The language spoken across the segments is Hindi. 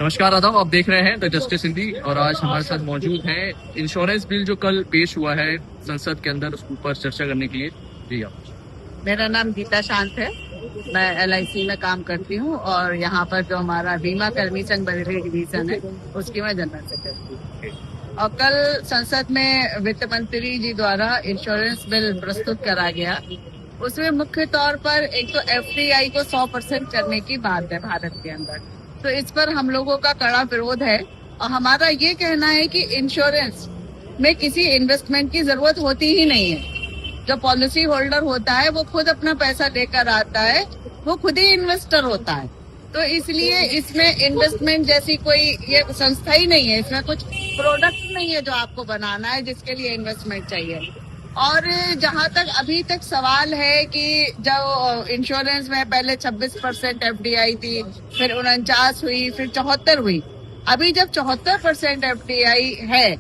नमस्कार आदाब, आप देख रहे हैं द जस्टिस हिंदी और आज हमारे साथ मौजूद हैं इंश्योरेंस बिल जो कल पेश हुआ है संसद के अंदर, उसके ऊपर चर्चा करने के लिए। जी आप। मेरा नाम गीता शांत है। मैं LIC में काम करती हूँ और यहाँ पर जो हमारा बीमा कर्मी संघ बरेली डिवीजन है उसकी मैं जनरल सेक्रेटरी हूँ। और कल संसद में वित्त मंत्री जी द्वारा इंश्योरेंस बिल प्रस्तुत करा गया। उसमें मुख्य तौर पर एक तो FDI को 100% करने की बात है भारत के अंदर, तो इस पर हम लोगों का कड़ा विरोध है। और हमारा ये कहना है कि इंश्योरेंस में किसी इन्वेस्टमेंट की जरूरत होती ही नहीं है। जो पॉलिसी होल्डर होता है वो खुद अपना पैसा लेकर आता है, वो खुद ही इन्वेस्टर होता है। तो इसलिए इसमें इन्वेस्टमेंट जैसी कोई ये संस्था ही नहीं है, इसमें कुछ प्रोडक्ट नहीं है जो आपको बनाना है जिसके लिए इन्वेस्टमेंट चाहिए। और जहां तक अभी तक सवाल है कि जो इंश्योरेंस में पहले 26% FDI थी, फिर 49 हुई, फिर 74 हुई। अभी जब 74% FDI है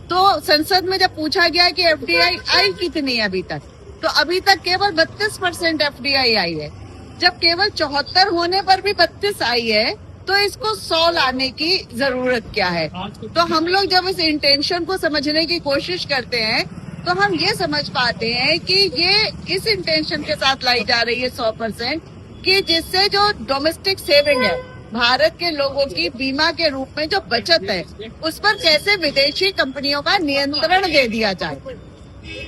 तो संसद में जब पूछा गया कि FDI आई कितनी है अभी तक, तो अभी तक केवल 32% FDI आई है। जब केवल 74 होने पर भी 32 आई है तो इसको 100 लाने की जरूरत क्या है। तो हम लोग जब इस इंटेंशन को समझने की कोशिश करते हैं तो हम ये समझ पाते हैं कि ये इस इंटेंशन के साथ लाई जा रही है 100% कि जिससे जो डोमेस्टिक सेविंग है, भारत के लोगों की बीमा के रूप में जो बचत है, उस पर कैसे विदेशी कंपनियों का नियंत्रण दे दिया जाए,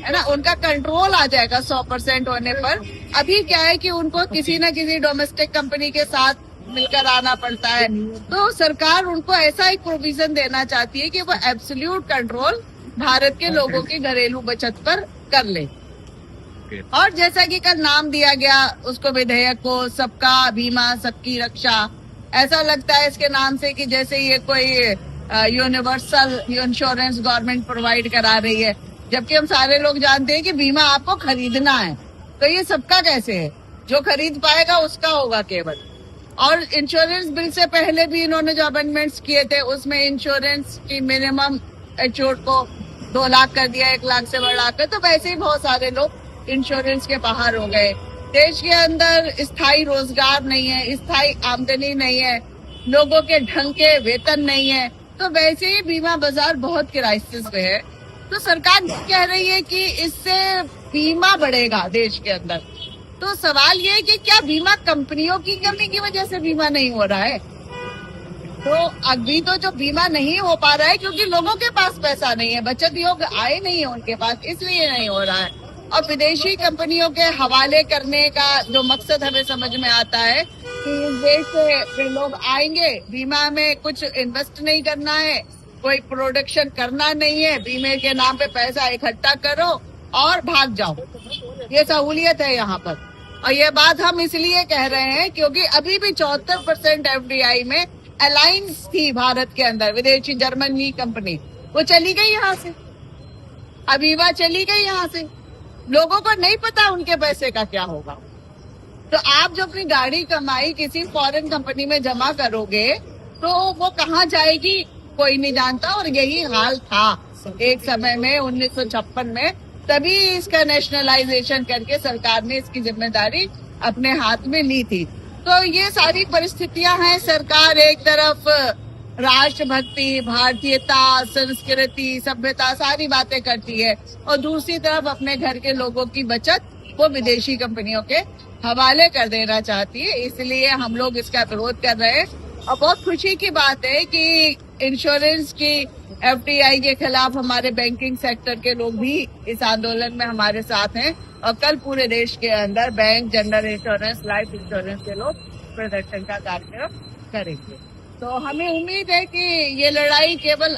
है ना, उनका कंट्रोल आ जाएगा 100% होने पर। अभी क्या है कि उनको किसी न किसी डोमेस्टिक कंपनी के साथ मिलकर आना पड़ता है। तो सरकार उनको ऐसा एक प्रोविजन देना चाहती है कि वो एब्सोल्यूट कंट्रोल भारत के लोगों की घरेलू बचत पर कर ले। और जैसा कि कल नाम दिया गया उसको, विधेयक को, सबका बीमा सबकी रक्षा, ऐसा लगता है इसके नाम से कि जैसे ये कोई यूनिवर्सल इंश्योरेंस गवर्नमेंट प्रोवाइड करा रही है, जबकि हम सारे लोग जानते हैं कि बीमा आपको खरीदना है। तो ये सबका कैसे है? जो खरीद पाएगा उसका होगा केवल। और इंश्योरेंस बिल से पहले भी इन्होंने जो अमेंडमेंट्स किए थे उसमें इंश्योरेंस की मिनिमम एश्योर्ड को 2 लाख कर दिया, 1 लाख से बढ़ाकर। तो वैसे ही बहुत सारे लोग इंश्योरेंस के बाहर हो गए। देश के अंदर स्थायी रोजगार नहीं है, स्थायी आमदनी नहीं है, लोगों के ढंग के वेतन नहीं है, तो वैसे ही बीमा बाजार बहुत क्राइसिस में है। तो सरकार कह रही है कि इससे बीमा बढ़ेगा देश के अंदर। तो सवाल ये है कि क्या बीमा कंपनियों की कमी की वजह से बीमा नहीं हो रहा है? तो अभी तो जो बीमा नहीं हो पा रहा है क्योंकि लोगों के पास पैसा नहीं है, बचत योग आए नहीं है उनके पास, इसलिए नहीं हो रहा है। और विदेशी कंपनियों के हवाले करने का जो मकसद हमें समझ में आता है कि इस देश से लोग आएंगे, बीमा में कुछ इन्वेस्ट नहीं करना है, कोई प्रोडक्शन करना नहीं है, बीमे के नाम पे पैसा इकट्ठा करो और भाग जाओ। ये सहूलियत है यहाँ पर। और ये बात हम इसलिए कह रहे हैं क्योंकि अभी भी 74% FDI में अलायंस थी भारत के अंदर, विदेशी जर्मनी कंपनी, वो चली गई यहाँ से, अवीवा चली गई यहाँ से। लोगों को नहीं पता उनके पैसे का क्या होगा। तो आप जो अपनी गाड़ी कमाई किसी फॉरेन कंपनी में जमा करोगे तो वो कहाँ जाएगी कोई नहीं जानता। और यही हाल था एक समय में 1956 में, तभी इसका नेशनलाइजेशन करके सरकार ने इसकी जिम्मेदारी अपने हाथ में ली थी। तो ये सारी परिस्थितियां हैं। सरकार एक तरफ राष्ट्रभक्ति, भारतीयता, संस्कृति, सभ्यता, सारी बातें करती है, और दूसरी तरफ अपने घर के लोगों की बचत वो विदेशी कंपनियों के हवाले कर देना चाहती है। इसलिए हम लोग इसका विरोध कर रहे हैं। और बहुत खुशी की बात है कि इंश्योरेंस की FDI के खिलाफ हमारे बैंकिंग सेक्टर के लोग भी इस आंदोलन में हमारे साथ हैं। और कल पूरे देश के अंदर bank, general insurance, life insurance के लोग प्रदर्शन का कार्यक्रम करेंगे। तो हमें उम्मीद है कि ये लड़ाई केवल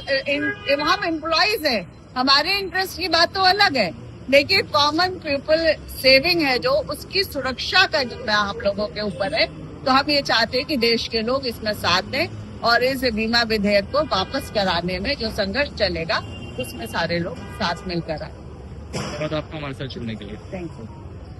हम एम्प्लॉइज हैं, हमारे इंटरेस्ट की बात तो अलग है, लेकिन कॉमन पीपल सेविंग है जो, उसकी सुरक्षा का जिम्मा हम लोगों के ऊपर है। तो हम ये चाहते हैं कि देश के लोग इसमें साथ दें और इस बीमा विधेयक को वापस कराने में जो संघर्ष चलेगा उसमें सारे लोग साथ मिलकर आए। धन्यवाद आपका हमारे साथ जुड़ने के लिए। Thank you.